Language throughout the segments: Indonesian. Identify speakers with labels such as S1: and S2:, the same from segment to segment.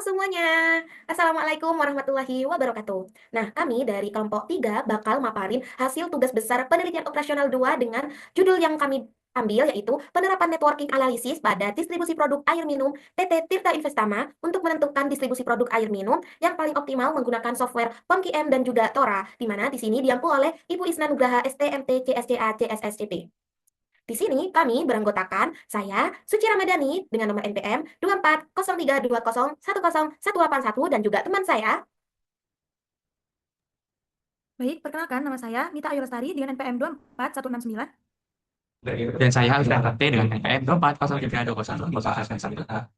S1: Semuanya. Assalamualaikum warahmatullahi wabarakatuh. Nah, kami dari kelompok 3 bakal maparin hasil tugas besar penelitian operasional 2 dengan judul yang kami ambil yaitu penerapan networking analisis pada distribusi produk air minum PT Tirta Investama untuk menentukan distribusi produk air minum yang paling optimal menggunakan software POMQM dan juga Tora, di mana di sini diampu oleh Ibu Isna Nugraha STMT CSCA CSSCP. Di sini kami beranggotakan saya, Suci Ramadhani, dengan nomor NPM 240320101181 dan juga teman saya.
S2: Baik, perkenalkan nama saya Mita Ayu Lestari dengan NPM 24169.
S3: Dan saya Alvin T dengan NPM 2403201111.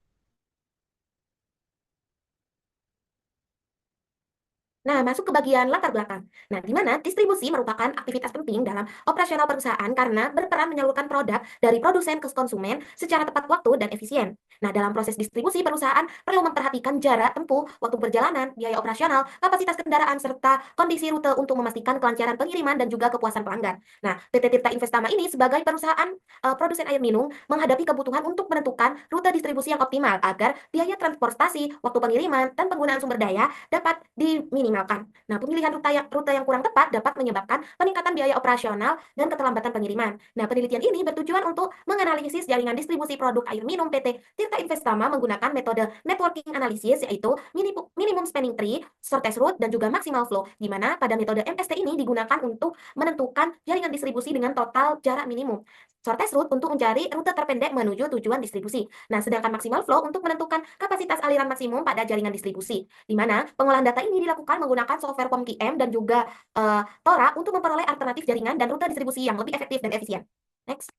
S1: Nah, masuk ke bagian latar belakang. Nah, di mana distribusi merupakan aktivitas penting dalam operasional perusahaan karena berperan menyalurkan produk dari produsen ke konsumen secara tepat waktu dan efisien. Nah, dalam proses distribusi perusahaan perlu memperhatikan jarak tempuh, waktu perjalanan, biaya operasional, kapasitas kendaraan, serta kondisi rute untuk memastikan kelancaran pengiriman dan juga kepuasan pelanggan. Nah, PT Tirta Investama ini sebagai perusahaan produsen air minum menghadapi kebutuhan untuk menentukan rute distribusi yang optimal agar biaya transportasi, waktu pengiriman, dan penggunaan sumber daya dapat diminimalkan. Nah, pemilihan rute yang kurang tepat dapat menyebabkan peningkatan biaya operasional dan keterlambatan pengiriman. Nah, penelitian ini bertujuan untuk menganalisis jaringan distribusi produk air minum PT Tirta Investama menggunakan metode networking analysis yaitu minimum spanning tree, shortest route, dan juga maximal flow, di mana pada metode MST ini digunakan untuk menentukan jaringan distribusi dengan total jarak minimum. Shortest route untuk mencari rute terpendek menuju tujuan distribusi. Nah, sedangkan maximal flow untuk menentukan kapasitas aliran maksimum pada jaringan distribusi, di mana pengolahan data ini dilakukan menggunakan software POMQM dan juga Tora untuk memperoleh alternatif jaringan dan rute distribusi yang lebih efektif dan efisien. Next.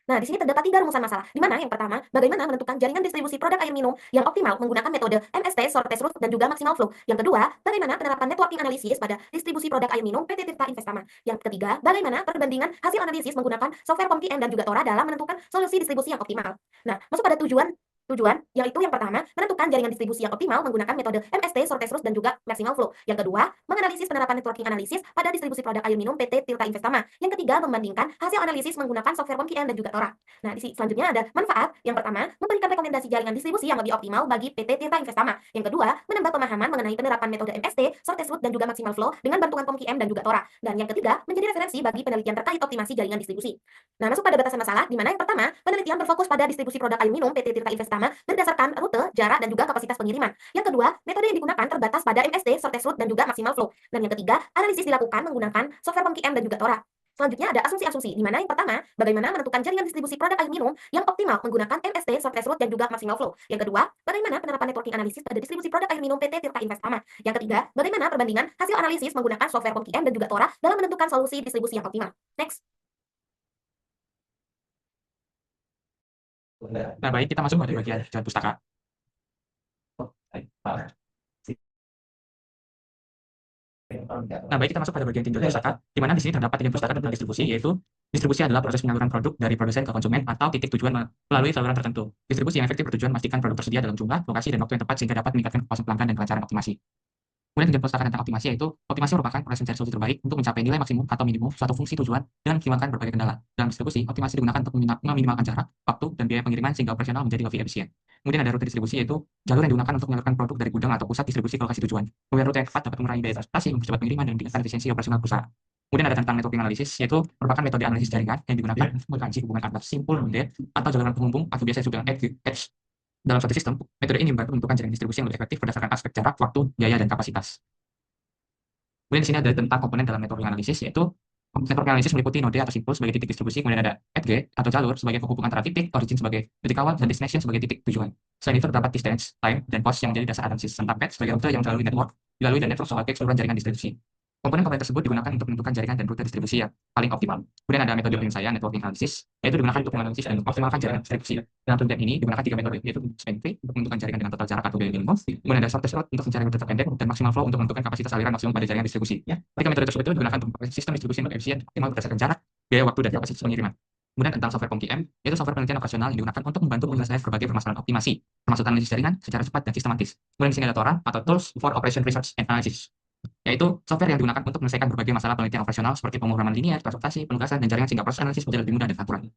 S1: Nah, di sini terdapat 3 rumusan masalah, di mana yang pertama, bagaimana menentukan jaringan distribusi produk air minum yang optimal menggunakan metode MST, shortest route, dan juga maximal flow. Yang kedua, bagaimana penerapan networking analisis pada distribusi produk air minum PT Tirta Investama. Yang ketiga, bagaimana perbandingan hasil analisis menggunakan software POMQM dan juga Tora dalam menentukan solusi distribusi yang optimal. Nah, masuk pada tujuan yaitu yang pertama, menentukan jaringan distribusi yang optimal menggunakan metode MST, shortest route, dan juga maximal flow. Yang kedua, menganalisis penerapan networking analisis pada distribusi produk air minum PT Tirta Investama. Yang ketiga, membandingkan hasil analisis menggunakan software POMQM dan juga Tora. Nah, di selanjutnya ada manfaat. Yang pertama, memberikan rekomendasi jaringan distribusi yang lebih optimal bagi PT Tirta Investama. Yang kedua, menambah pemahaman mengenai penerapan metode MST, shortest route, dan juga maximal flow dengan bantuan POMQM dan juga Tora. Dan yang ketiga, menjadi referensi bagi penelitian terkait optimasi jaringan distribusi. Nah, masuk pada batasan masalah, di mana yang pertama, penelitian berfokus pada distribusi produk air minum PT Tirta Investama berdasarkan rute, jarak, dan juga kapasitas pengiriman. Yang kedua, metode yang digunakan terbatas pada MST, shortest route, dan juga maximal flow. Dan yang ketiga, analisis dilakukan menggunakan software POMQM dan juga Tora. Selanjutnya ada asumsi-asumsi, di mana yang pertama, bagaimana menentukan jaringan distribusi produk air minum yang optimal menggunakan MST, shortest route, dan juga maximal flow. Yang kedua, bagaimana penerapan networking analisis pada distribusi produk air minum PT Tirta Investama. Yang ketiga, bagaimana perbandingan hasil analisis menggunakan software POMQM dan juga Tora dalam menentukan solusi distribusi yang optimal. Next.
S3: Nah, baik, kita masuk pada bagian jalan pustaka. Nah, baik, kita masuk pada bagian tinjau pustaka, di mana di sini terdapat 3 pustaka tentang distribusi, yaitu distribusi adalah proses penyaluran produk dari produsen ke konsumen atau titik tujuan melalui saluran tertentu. Distribusi yang efektif bertujuan memastikan produk tersedia dalam jumlah, lokasi, dan waktu yang tepat sehingga dapat meningkatkan kepuasan pelanggan dan kelancaran optimasi. Kemudian tiga pustaka tentang optimasi yaitu optimasi merupakan proses mencari solusi terbaik untuk mencapai nilai maksimum atau minimum suatu fungsi tujuan dan menghilangkan berbagai kendala. Dalam distribusi, optimasi digunakan untuk meminimalkan jarak, waktu, dan biaya pengiriman sehingga operasional menjadi lebih efisien. Kemudian ada rute distribusi yaitu jalur yang digunakan untuk menyalurkan produk dari gudang atau pusat distribusi ke lokasi tujuan. Kemudian rute yang tepat dapat mengurangi biaya transportasi, mempercepat pengiriman, dan meningkatkan efisiensi operasional perusahaan. Kemudian ada tentang networking analysis, yaitu merupakan metode analisis jaringan yang digunakan untuk mengkaji hubungan antar simpul node atau jaringan penghubung atau biasa disebut dengan edge dalam suatu sistem. Metode ini membantu menentukan jaringan distribusi yang lebih efektif berdasarkan aspek jarak, waktu, biaya, dan kapasitas. Kemudian di sini ada tentang komponen dalam networking analysis, yaitu networking analysis meliputi node atau simpul sebagai titik distribusi, kemudian ada edge atau jalur sebagai penghubung antara titik, origin sebagai titik awal, dan destination sebagai titik tujuan. Selain itu terdapat distance, time, dan cost yang menjadi dasar analisis, serta path sebagai rute yang dilalui dan network sebagai keseluruhan jaringan distribusi. Komponen-komponen tersebut digunakan untuk menentukan jaringan dan rute distribusi yang paling optimal. Kemudian ada metode penyelesaian networking analysis, yaitu digunakan untuk menganalisis dan mengoptimalkan jaringan distribusi. Dalam penelitian ini digunakan 3 metode, yaitu spanning tree untuk menentukan jaringan dengan total jarak atau biaya minimum, kemudian ada shortest route untuk mencari rute terpendek, dan maximal flow untuk menentukan kapasitas aliran maksimum pada jaringan distribusi. Tiga metode tersebut itu digunakan untuk sistem distribusi yang efisien optimal berdasarkan jarak, biaya, waktu, dan kapasitas pengiriman. Kemudian tentang software POMQM, yaitu software penelitian operasional yang digunakan untuk membantu menyelesaikan berbagai permasalahan optimasi, termasuk analisis jaringan secara cepat dan sistematis. Kemudian di sini ada Tora atau Tools for Operation Research and Analysis, yaitu software yang digunakan untuk menyelesaikan berbagai masalah penelitian operasional seperti pemrograman linear, transportasi, penugasan, dan jaringan sehingga proses analisis menjadi lebih mudah dan akurat.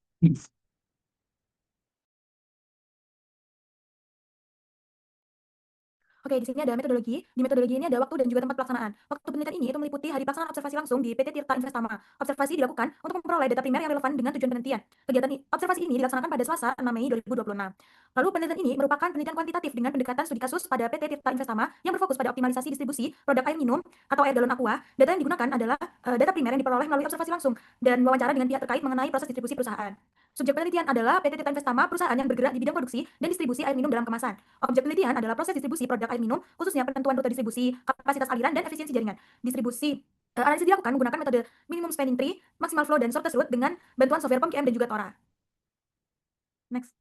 S2: Oke, di sini ada metodologi. Di metodologi ini ada waktu dan juga tempat pelaksanaan. Waktu penelitian ini itu meliputi hari pelaksanaan observasi langsung di PT Tirta Investama. Observasi dilakukan untuk memperoleh data primer yang relevan dengan tujuan penelitian. Kegiatan observasi ini dilaksanakan pada Selasa, 6 Mei 2026. Lalu penelitian ini merupakan penelitian kuantitatif dengan pendekatan studi kasus pada PT Tirta Investama yang berfokus pada optimalisasi distribusi produk air minum atau air galon aqua. Data yang digunakan adalah data primer yang diperoleh melalui observasi langsung dan wawancara dengan pihak terkait mengenai proses distribusi perusahaan. Subjek penelitian adalah PT Tirta Investama, perusahaan yang bergerak di bidang produksi dan distribusi air minum dalam kemasan. Objek penelitian adalah proses distribusi produk air minum, khususnya penentuan rute distribusi, kapasitas aliran, dan efisiensi jaringan. Distribusi analisis dilakukan menggunakan metode minimum spanning tree, maximal flow, dan shortest route dengan bantuan software POM-QM dan juga TORA. Next.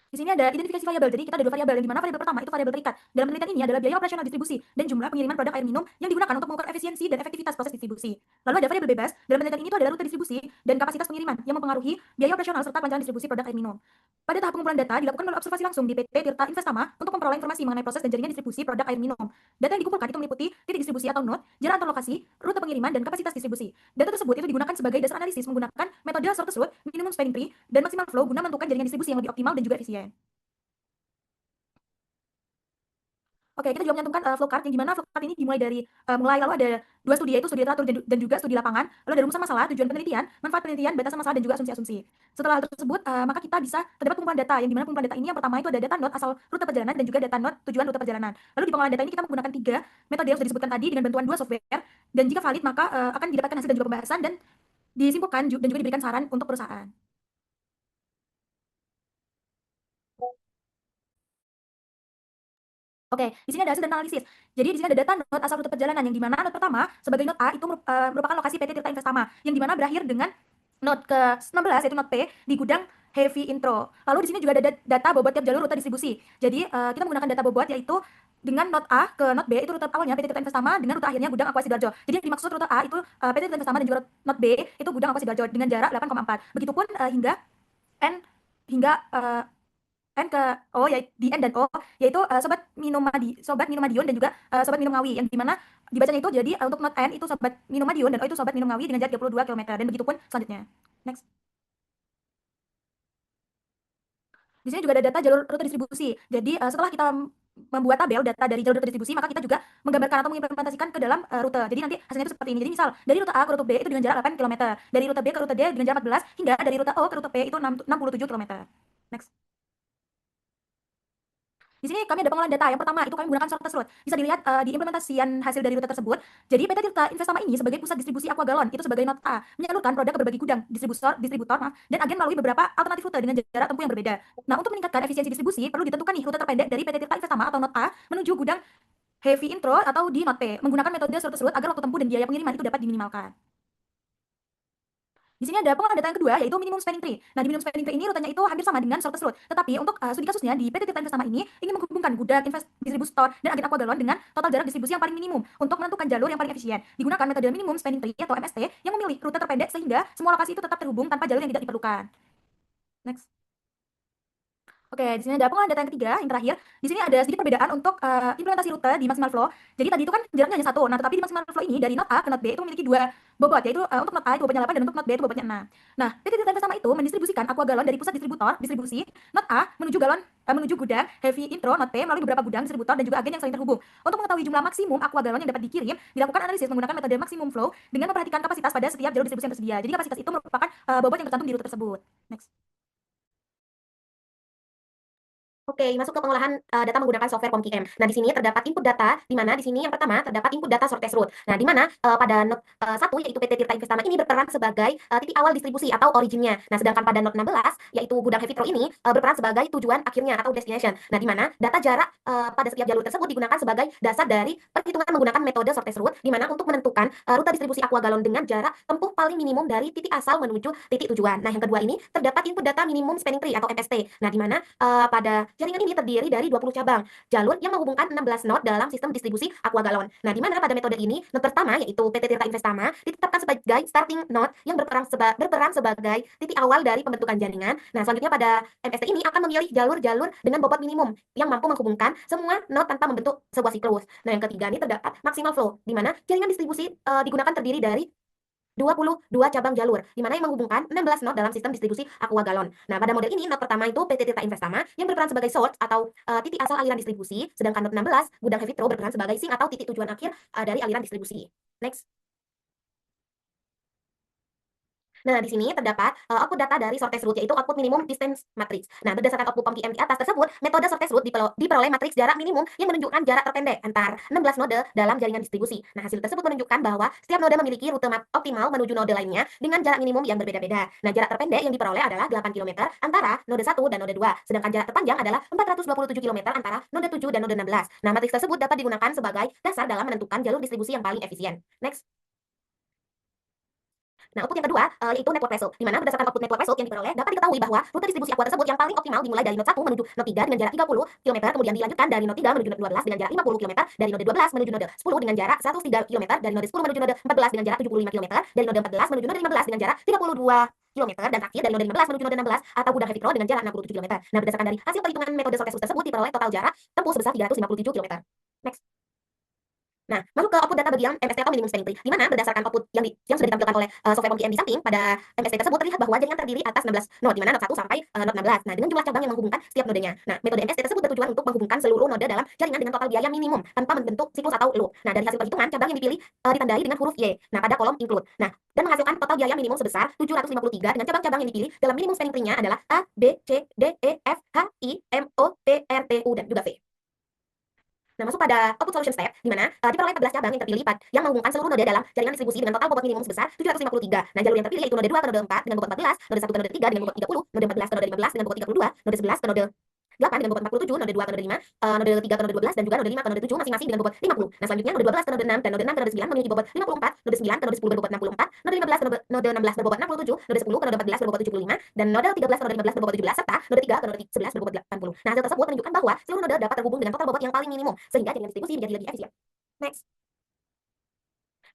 S2: Di sini ada identifikasi variabel. Jadi kita ada dua variabel, yang dimana variabel pertama itu variabel terikat. Dalam penelitian ini adalah biaya operasional distribusi dan jumlah pengiriman produk air minum yang digunakan untuk mengukur efisiensi dan efektivitas proses distribusi. Lalu ada variabel bebas. Dalam penelitian ini itu adalah rute distribusi dan kapasitas pengiriman yang mempengaruhi biaya operasional serta kelancaran distribusi produk air minum. Pada tahap pengumpulan data dilakukan melalui observasi langsung di PT Tirta Investama untuk memperoleh informasi mengenai proses dan jaringan distribusi produk air minum. Data yang dikumpulkan itu meliputi titik distribusi atau node, jarak antar lokasi, rute pengiriman, dan kapasitas distribusi. Data tersebut itu digunakan sebagai dasar analisis menggunakan metode shortest route, minimum spanning tree, dan maximal flow guna menentukan jaringan distribusi yang lebih optimal dan juga efisien. Oke, kita juga menyantumkan flowchart yang dimana flowchart ini dimulai dari lalu ada dua studi, yaitu studi literatur dan juga studi lapangan, lalu ada rumusan masalah, tujuan penelitian, manfaat penelitian, batasan masalah, dan juga asumsi-asumsi. Setelah hal tersebut, maka kita bisa terdapat pengumpulan data, yang dimana pengumpulan data ini yang pertama itu ada data node asal rute perjalanan dan juga data node tujuan rute perjalanan. Lalu di pengolahan data ini kita menggunakan 3 metode yang sudah disebutkan tadi dengan bantuan 2 software, dan jika valid maka akan didapatkan hasil dan juga pembahasan dan disimpulkan dan juga diberikan saran untuk perusahaan. Oke, di sini ada hasil dan analisis. Jadi di sini ada data node asal rute perjalanan, yang dimana node pertama sebagai node A itu merupakan lokasi PT Tirta Investama, yang dimana berakhir dengan node ke-16 yaitu node P di gudang heavy intro. Lalu di sini juga ada data bobot tiap jalur rute distribusi. Jadi kita menggunakan data bobot yaitu dengan node A ke node B itu rute awalnya PT Tirta Investama dengan rute akhirnya gudang Aqua Sidoarjo. Jadi yang dimaksud rute A itu PT Tirta Investama dan juga node B itu gudang Aqua Sidoarjo dengan jarak 8,4. Begitupun hingga N hingga N ke O, yaitu di N dan O, yaitu sobat minum Madiun dan juga sobat minum Ngawi, yang dimana dibacanya itu jadi untuk not N itu sobat minum Madiun dan O itu sobat minum Ngawi dengan jarak 32 km, dan begitupun selanjutnya. Next. Di sini juga ada data jalur rute distribusi. Jadi setelah kita membuat tabel data dari jalur rute distribusi, maka kita juga menggambarkan atau mengimplementasikan ke dalam rute. Jadi nanti hasilnya itu seperti ini. Jadi misal dari rute A ke rute B itu dengan jarak 8 km, dari rute B ke rute D dengan jarak 14, hingga dari rute O ke rute P itu 67 km. Next. Di sini kami ada pengolahan data. Yang pertama itu kami menggunakan shortest route. Bisa dilihat di implementasian hasil dari rute tersebut. Jadi PT Tirta Investama ini sebagai pusat distribusi aqua galon itu sebagai node A menyalurkan produk ke berbagai gudang, distributor, dan agen melalui beberapa alternatif rute dengan jarak tempuh yang berbeda. Nah, untuk meningkatkan efisiensi distribusi perlu ditentukan nih rute terpendek dari PT Tirta Investama atau node A menuju gudang heavy intro atau di node P menggunakan metode shortest route agar waktu tempuh dan biaya pengiriman itu dapat diminimalkan. Di sini ada pengolahan data yang kedua, yaitu minimum spanning tree. Nah, di minimum spanning tree ini rutenya itu hampir sama dengan shortest route. Tetapi untuk studi kasusnya di PT Tirta Investama ini ingin menghubungkan gudang, distributor, dan agen aqua galon dengan total jarak distribusi yang paling minimum untuk menentukan jalur yang paling efisien. Digunakan metode minimum spanning tree atau MST yang memilih rute terpendek sehingga semua lokasi itu tetap terhubung tanpa jalur yang tidak diperlukan. Next. Oke, di sini ada pengolahan data yang ketiga, yang terakhir. Di sini ada sedikit perbedaan untuk implementasi rute di maximal flow. Jadi tadi itu kan jaraknya hanya 1. Nah, tetapi di maximal flow ini dari node A ke node B itu memiliki 2 bobot, yaitu untuk node A itu bobotnya 8 dan untuk node B itu bobotnya 6. Nah, PT Tirta Investama itu mendistribusikan aqua galon dari pusat distribusi node A menuju gudang heavy intro node P melalui beberapa gudang distributor dan juga agen yang saling terhubung. Untuk mengetahui jumlah maksimum aqua galon yang dapat dikirim, dilakukan analisis menggunakan metode maximum flow dengan memperhatikan kapasitas pada setiap jalur distribusi yang tersedia. Jadi kapasitas itu merupakan bobot yang tercantum di rute tersebut. Next.
S1: Oke, masuk ke pengolahan data menggunakan software POM-QM. Nah, di sini terdapat input data, di mana di sini yang pertama terdapat input data shortest route. Nah, di mana pada node 1 yaitu PT Tirta Investama ini berperan sebagai titik awal distribusi atau originnya. Nah, sedangkan pada node 16 yaitu gudang heavy intro ini berperan sebagai tujuan akhirnya atau destination. Nah, di mana data jarak pada setiap jalur tersebut digunakan sebagai dasar dari perhitungan menggunakan metode shortest route, di mana untuk menentukan rute distribusi aqua galon dengan jarak tempuh paling minimum dari titik asal menuju titik tujuan. Nah, yang kedua ini terdapat input data minimum spanning tree atau MST. Nah, di mana pada jaringan ini terdiri dari 20 cabang jalur yang menghubungkan 16 node dalam sistem distribusi aqua galon. Nah, di mana pada metode ini node pertama yaitu PT Tirta Investama ditetapkan sebagai starting node yang berperan sebagai titik awal dari pembentukan jaringan. Nah, selanjutnya pada MST ini akan memilih jalur-jalur dengan bobot minimum yang mampu menghubungkan semua node tanpa membentuk sebuah siklus. Nah, yang ketiga ini terdapat maximal flow, di mana jaringan distribusi digunakan terdiri dari 22 cabang jalur, di mana yang menghubungkan 16 node dalam sistem distribusi aqua galon. Nah, pada model ini, node pertama itu PT Tirta Investama yang berperan sebagai source atau titik asal aliran distribusi, sedangkan node 16, gudang Hevitro berperan sebagai sink atau titik tujuan akhir dari aliran distribusi. Next. Nah, di sini terdapat output data dari sorted root, yaitu output minimum distance matrix. Nah, berdasarkan output POM QM di atas tersebut, metode sorted root diperoleh matriks jarak minimum yang menunjukkan jarak terpendek antar 16 node dalam jaringan distribusi. Nah, hasil tersebut menunjukkan bahwa setiap node memiliki rute optimal menuju node lainnya dengan jarak minimum yang berbeda-beda. Nah, jarak terpendek yang diperoleh adalah 8 km antara node 1 dan node 2, sedangkan jarak terpanjang adalah 427 km antara node 7 dan node 16. Nah, matriks tersebut dapat digunakan sebagai dasar dalam menentukan jalur distribusi yang paling efisien. Next. Nah, output yang kedua yaitu network result, di mana berdasarkan output network result yang diperoleh dapat diketahui bahwa rute distribusi aqua tersebut yang paling optimal dimulai dari node 1 menuju node 3 dengan jarak 30 km, kemudian dilanjutkan dari node 3 menuju node 12 dengan jarak 50 km, dari node 12 menuju node 10 dengan jarak 103 km, dari node 10 menuju node 14 dengan jarak 75 km, dari node 14 menuju node 15 dengan jarak 32 km, dan terakhir dari node 15 menuju node 16 atau gudang Hevitro dengan jarak 67 km. Nah, berdasarkan dari hasil perhitungan metode sorted root tersebut diperoleh total jarak tempuh sebesar 357 km. Next. Nah, masuk ke output data bagian MST atau minimum spanning tree, di mana berdasarkan output yang sudah ditampilkan oleh software POM QM di samping, pada MST tersebut terlihat bahwa jaringan terdiri atas 16 node, di mana node 1 sampai node 16. Nah, dengan jumlah cabang yang menghubungkan setiap nodenya. Nah, metode MST tersebut bertujuan untuk menghubungkan seluruh node dalam jaringan dengan total biaya minimum tanpa membentuk siklus atau loop. Nah, dari hasil perhitungan, cabang yang dipilih ditandai dengan huruf Y. Nah, pada kolom include. Nah, dan menghasilkan total biaya minimum sebesar 753 dengan cabang-cabang yang dipilih dalam minimum spanning tree-nya adalah A, B, C, D, E, F, H, I, M, O, P, R, T, U, dan juga V. Nah, masuk pada output solution step, di mana diperoleh 14 cabang yang terpilih yang menghubungkan seluruh node dalam jaringan distribusi dengan total bobot minimum sebesar 753. Nah, jalur yang terpilih yaitu node 2 ke node 4 dengan bobot 14, node 1 ke node 3 dengan bobot 30, node 14 ke node 15 dengan bobot 32, node 11 ke node 8 dengan bobot 47, node 2 ke node 5, node 3 ke node 12, dan juga node 5 ke node 7 masing-masing dengan bobot 50. Nah, selanjutnya node 12 ke node 6 dan node 6 ke node 9 memiliki bobot 54, node 9 ke node 10 berbobot 64, node 15 ke node 16 berbobot 67, node 10 ke node 14 berbobot 75, dan node 13 ke node 15 berbobot 17, serta node 3 ke node 11 berbobot 80. Nah, hasil tersebut menunjukkan bahwa seluruh node dapat terhubung dengan total bobot yang paling minimum, sehingga jaringan distribusi menjadi lebih efisien. Next.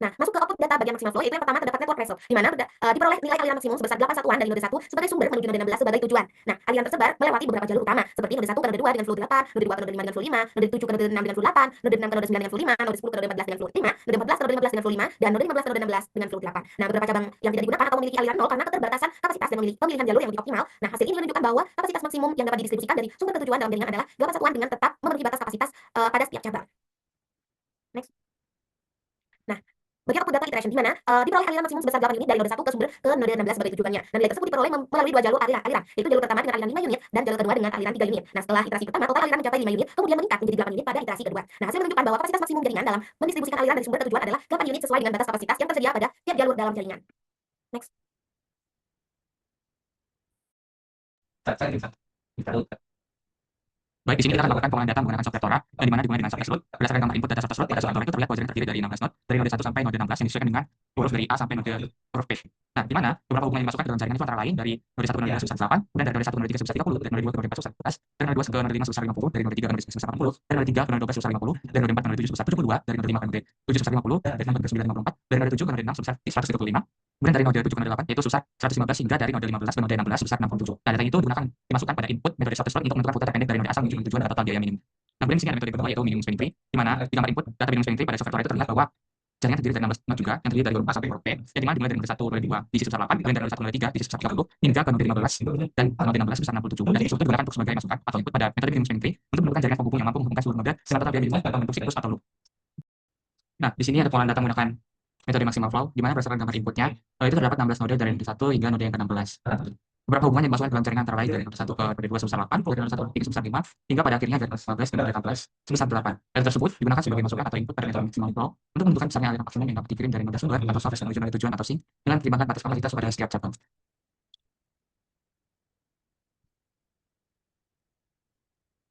S1: Nah, masuk ke output data bagian maksimal flow, yaitu yang pertama terdapat network result, di mana diperoleh nilai aliran maksimum sebesar 8 satuan dari node 1 sebagai sumber menuju node 16 sebagai tujuan. Nah, aliran tersebar melewati beberapa jalur utama, seperti node 1 ke node 2 dengan flow 8, node 2 ke node 5 dengan flow 5, node 7 ke node 6 dengan flow 8, node 6 ke node 9 dengan flow 5, node 10 ke node 14 dengan flow 5, node 14 ke node 15 dengan flow 5, dan node 15 ke node 16 dengan flow 8. Nah, beberapa cabang yang tidak digunakan atau memiliki aliran nol karena keterbatasan kapasitas dan pemilihan jalur yang lebih optimal. Nah, hasil ini menunjukkan bahwa kapasitas maksimum yang dapat didistribusikan dari sumber ke tujuan dalam jaringan adalah 8 satuan dengan tetap memenuhi batas kapasitas pada setiap cabang. Next. Nah, bagian output data iteration, di mana diperoleh aliran maksimum sebesar 8 unit dari node 1 ke sumber ke node 16 sebagai tujuannya. Nah, nilai tersebut diperoleh melalui dua jalur aliran, yaitu jalur pertama dengan aliran 5 unit dan jalur kedua dengan aliran 3 unit. Nah, setelah iterasi pertama, total aliran mencapai 5 unit, kemudian meningkat menjadi 8 unit pada iterasi kedua. Nah, hasil menunjukkan bahwa kapasitas maksimum jaringan dalam mendistribusikan aliran dari sumber ke tujuan adalah 8 unit sesuai dengan batas kapasitas yang tersedia pada tiap jalur dalam jaringan. Next.
S3: Baik, di sini kita akan melakukan pengolahan data menggunakan software Tora, di mana dimulai dengan sorted root. Berdasarkan gambar input data sorted root, pada software Tora itu terlihat bahwa jaringan terdiri dari 16 node, dari node 1 sampai node 16 yang disesuaikan dengan huruf dari A sampai huruf P. Nah, di mana beberapa hubungan yang dimasukkan ke dalam jaringan itu antara lain dari node 1 ke node 2 sebesar 8, kemudian dari node 1 ke node 3 sebesar 30, dari node 2 ke node 4 sebesar 14, dari node 2 ke node 5 sebesar 50, dari node 3 ke node 9 sebesar 80, dari node 3 ke node 12 sebesar 50, dari node 4 ke node 7 sebesar 72, dari node 5 ke node 7 sebesar 50, dari node 9 54, dari node 7 ke node 6 sebesar 135, kemudian dari node 7 ke node 8 yaitu sebesar 115, hingga dari node 15 ke node 16 sebesar 67. Nah, data itu dimasukkan pada input metode sorted root untuk menentukan rute terpendek dari node asal menuju tujuan dengan total biaya minimum. Nah, kemudian di sini ada metode kedua yaitu minimum spanning tree, di mana di gambar input data minimum spanning tree pada software Tora itu terlihat bahwa jaringan terdiri dari 16 node juga yang terdiri dari huruf A sampai huruf P, yang dimana dimulai dari node 1 node 2 di sebesar 8, kemudian dari node 1 node 3 di sebesar 30, hingga ke node 15 dan node 16 sebesar 67. Dan itu digunakan untuk sebagai masukan atau input pada metode minimum spanning tree untuk menentukan jaringan penghubung yang mampu menghubungkan seluruh node dengan total biaya minimum tanpa membentuk siklus atau loop. Nah, di sini ada pengolahan data menggunakan metode maximal flow, di mana berdasarkan gambar inputnya itu terdapat 16 node dari node 1 hingga node yang ke-16. Beberapa hubungan yang dimasukkan dalam jaringan antara lain dari node 1 ke node 2 sebesar 8, dari node 1 ke 3 sebesar 5, hingga pada akhirnya dari node 15 ke node 16 sebesar 8. Data tersebut digunakan sebagai masukan atau input pada metode maximal flow untuk menentukan besarnya aliran maksimum yang dapat dikirim dari node sumber atau source menuju node tujuan atau sink dengan pertimbangan batas kapasitas pada setiap cabang.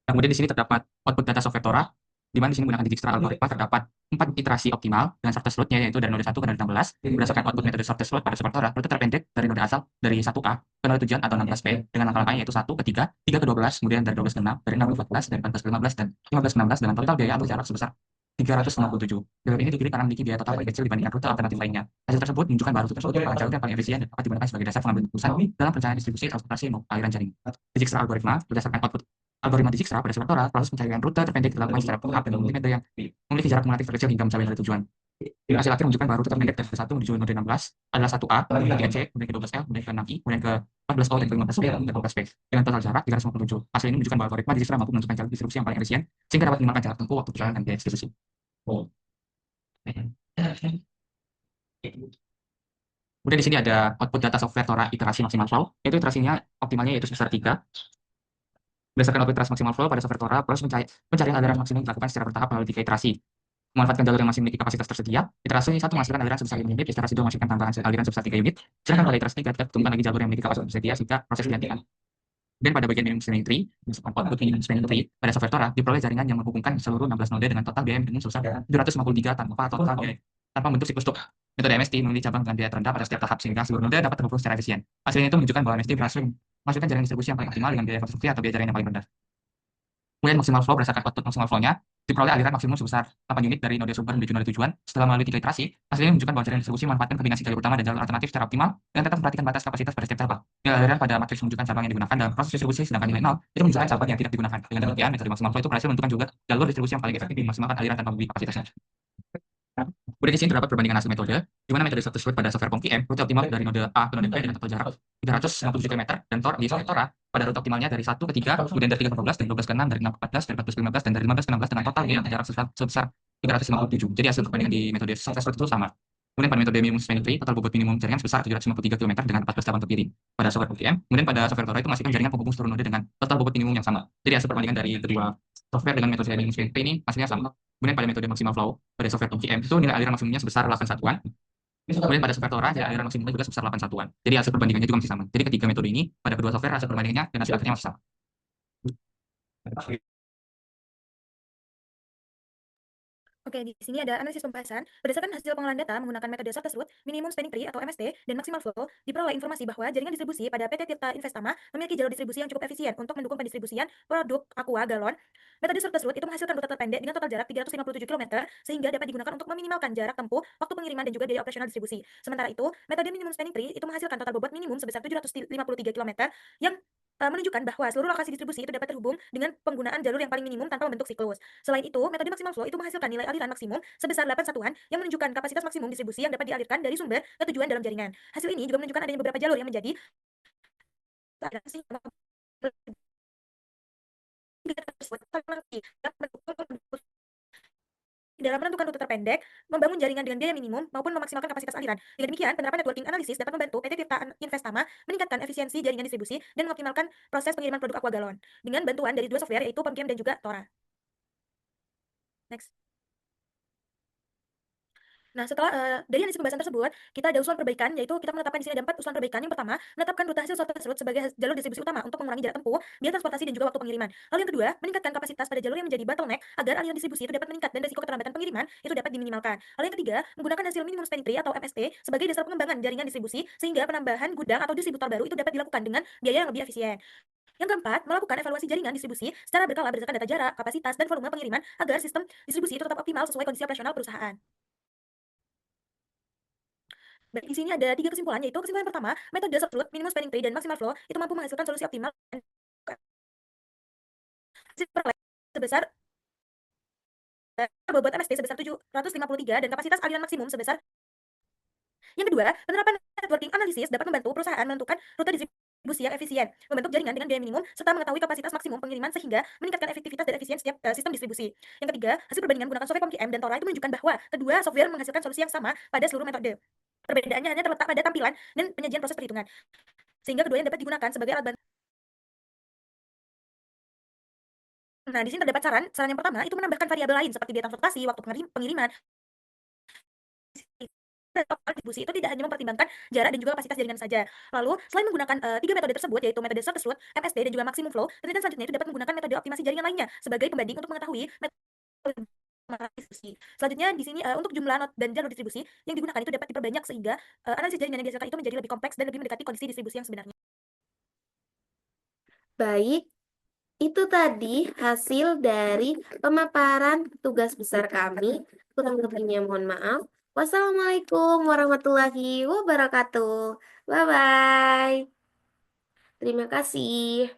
S3: Nah, kemudian di sini terdapat output data software Tora, di mana di sini menggunakan Dijkstra algoritma terdapat 4 iterasi optimal dengan sorted root-nya, yaitu dari node 1 ke node 16. Berdasarkan output metode sorted root pada software Tora, rute terpendek dari node asal dari 1A ke node tujuan atau 16P dengan langkah-langkahnya yaitu 1 ke 3, 3 ke 12, kemudian dari 12 ke 6, dari 6 ke 14, dari 14 ke 15, dan 15 ke 16 dengan total biaya atau jarak sebesar 357. Jalur ini dipilih karena memiliki biaya total paling kecil dibandingkan rute alternatif lainnya. Hasil tersebut menunjukkan bahwa rute tersebut merupakan jalur yang paling efisien dan dapat digunakan sebagai dasar pengambilan keputusan dalam perencanaan distribusi transportasi aliran jaringan. Dijkstra algoritma berdasarkan output algoritma Dijkstra pada software Tora, proses pencarian rute terpendek dilakukan secara pull up dan memiliki metode yang memiliki jarak kumulatif terkecil hingga mencapai node tujuan. Hasil akhir menunjukkan bahwa rute terpendek dari 1 menuju node 16 adalah 1A, kemudian ke 3C, kemudian ke 12L, kemudian ke 6I, kemudian ke 14O, dan ke 15B, dan ke 12P. Dengan total jarak 357. Hasil ini menunjukkan bahwa algoritma digital mampu menentukan jalur distribusi yang paling efisien, sehingga dapat minimalkan jarak tempuh, waktu perjalanan, dan biaya distribusi. Kemudian di sini ada output data software Tora iterasi maksimal flow, yaitu iterasinya optimalnya yaitu sebesar 3. Berdasarkan output iterasi maksimal flow pada software Tora, proses pencarian aliran maksimum dilakukan secara bertahap melalui 3 iterasi. Memanfaatkan jalur yang masih memiliki kapasitas tersedia, iterasi 1 menghasilkan aliran sebesar 5 unit, iterasi 2 menghasilkan tambahan aliran sebesar 3 unit, sedangkan pada iterasi 3 ditemukan lagi jalur yang memiliki kapasitas tersedia sehingga proses dihentikan. Dan pada bagian minimum spanning tree, output minimum spanning tree pada software Tora diperoleh jaringan yang menghubungkan seluruh 16 node dengan total biaya minimum sebesar 753 tanpa total biaya tanpa bentuk siklus stuk. Metode MST memiliki cabang dengan biaya terendah pada setiap tahap sehingga seluruh node dapat terhubung secara efisien. Hasilnya itu menunjukkan bahwa MST berhasil menghasilkan jaringan distribusi yang paling optimal dengan biaya konstruksi atau biaya jaringan yang paling rendah. Kemudian maksimal flow berdasarkan output maksimal flow-nya diperoleh aliran maksimum sebesar 8 unit dari node sumber menuju node tujuan setelah melalui 3 iterasi. Hasilnya menunjukkan bahwa jaringan distribusi memanfaatkan kombinasi jalur utama dan jalur alternatif secara optimal dengan tetap memperhatikan batas kapasitas pada setiap cabang. Nilai aliran pada matriks menunjukkan cabang yang digunakan dalam proses distribusi, sedangkan nilai 0 itu menunjukkan cabang yang tidak digunakan. Dengan demikian, metode maksimal flow itu berhasil menentukan juga jalur distribusi yang paling efektif memaksimalkan aliran tanpa membeli kapasitasnya. Kemudian di sini terdapat perbandingan hasil metode, di mana metode status root pada software POM-QM, rute optimal dari node A ke node B dengan total jarak 357 km, dan di software Tora pada rute optimalnya dari 1 ke 3, kemudian dari 3 ke 12, dari 12 ke 6, dari 6 ke 14, dari 14 ke 15, dan dari 15 ke 16 dengan total jarak sebesar 357. Jadi hasil perbandingan di metode status root itu sama. Kemudian pada metode minimum spanning tree, total bobot minimum jaringan sebesar 753 km dengan 14 cabang terpilih pada software POM-QM. Kemudian pada software Tora itu menghasilkan jaringan penghubung seluruh node dengan total bobot minimum yang sama. Jadi hasil perbandingan dari kedua software dengan metode minimum spanning tree ini hasilnya sama. Kemudian pada metode maksimal flow pada software POM-QM itu nilai aliran maksimumnya sebesar 8 satuan. Kemudian pada software Tora nilai aliran maksimumnya juga sebesar 8 satuan. Jadi hasil perbandingannya juga masih sama. Jadi ketiga metode ini pada kedua software hasil perbandingannya dan hasil akhirnya masih sama.
S2: Oke, di sini ada analisis pembahasan. Berdasarkan hasil pengolahan data menggunakan metode shortest route, minimum spanning tree atau MST, dan maximal flow, diperoleh informasi bahwa jaringan distribusi pada PT Tirta Investama memiliki jalur distribusi yang cukup efisien untuk mendukung pendistribusian produk aqua galon. Metode shortest route itu menghasilkan rute terpendek dengan total jarak 357 km, sehingga dapat digunakan untuk meminimalkan jarak tempuh, waktu pengiriman, dan juga biaya operasional distribusi. Sementara itu, metode minimum spanning tree itu menghasilkan total bobot minimum sebesar 753 km yang menunjukkan bahwa seluruh lokasi distribusi itu dapat terhubung dengan penggunaan jalur yang paling minimum tanpa membentuk siklus. Selain itu, metode maksimal flow itu menghasilkan nilai aliran maksimum sebesar 8 satuan yang menunjukkan kapasitas maksimum distribusi yang dapat dialirkan dari sumber ke tujuan dalam jaringan. Hasil ini juga menunjukkan adanya beberapa jalur yang menjadi dalam menentukan rute terpendek, membangun jaringan dengan biaya minimum, maupun memaksimalkan kapasitas aliran. Dengan demikian, penerapan networking analisis dapat membantu PT Tirta Investama meningkatkan efisiensi jaringan distribusi dan mengoptimalkan proses pengiriman produk aqua galon dengan bantuan dari dua software yaitu POM-QM dan juga Tora. Next. Nah, setelah dari analisis pembahasan tersebut, kita ada usulan perbaikan, yaitu kita menetapkan di sini ada 4 usulan perbaikan. Yang pertama, menetapkan rute hasil shortest route sebagai jalur distribusi utama untuk mengurangi jarak tempuh, biaya transportasi, dan juga waktu pengiriman. Lalu yang kedua, meningkatkan kapasitas pada jalur yang menjadi bottleneck agar aliran distribusi itu dapat meningkat dan risiko keterlambatan pengiriman itu dapat diminimalkan. Lalu yang ketiga, menggunakan hasil minimum spanning tree atau MST sebagai dasar pengembangan jaringan distribusi sehingga penambahan gudang atau distributor baru itu dapat dilakukan dengan biaya yang lebih efisien. Yang keempat, melakukan evaluasi jaringan distribusi secara berkala berdasarkan data jarak, kapasitas, dan volume pengiriman agar sistem distribusi itu tetap optimal sesuai kondisi operasional perusahaan. Baik, di sini ada 3 kesimpulan, yaitu kesimpulan pertama, metode short route, minimum spanning tree, dan maximal flow itu mampu menghasilkan solusi optimal sebesar bobot MST sebesar 753 dan kapasitas aliran maksimum sebesar. Yang kedua, penerapan networking analysis dapat membantu perusahaan menentukan rute distribusi yang efisien, membentuk jaringan dengan biaya minimum, serta mengetahui kapasitas maksimum pengiriman sehingga meningkatkan efektivitas dan efisiensi setiap sistem distribusi. Yang ketiga, hasil perbandingan menggunakan software POM-QM dan Tora itu menunjukkan bahwa kedua software menghasilkan solusi yang sama pada seluruh metode. Perbedaannya hanya terletak pada tampilan dan penyajian proses perhitungan, sehingga keduanya dapat digunakan sebagai alat bantu. Nah, di sini terdapat saran yang pertama itu menambahkan variabel lain seperti biaya transportasi, waktu pengiriman. Distribusi itu tidak hanya mempertimbangkan jarak dan juga kapasitas jaringan saja. Lalu, selain menggunakan 3 metode tersebut, yaitu metode shortest route, MST, dan juga maximum flow, penelitian selanjutnya itu dapat menggunakan metode optimasi jaringan lainnya sebagai pembanding untuk mengetahui metode distribusi. Selanjutnya di sini untuk jumlah not dan jalur distribusi yang digunakan itu dapat diperbanyak sehingga analisis jaringan yang dihasilkan itu menjadi lebih kompleks dan lebih mendekati kondisi distribusi yang sebenarnya.
S1: Baik, itu tadi hasil dari pemaparan tugas besar kami. Kurang lebihnya mohon maaf. Wassalamualaikum warahmatullahi wabarakatuh. Bye-bye. Terima kasih.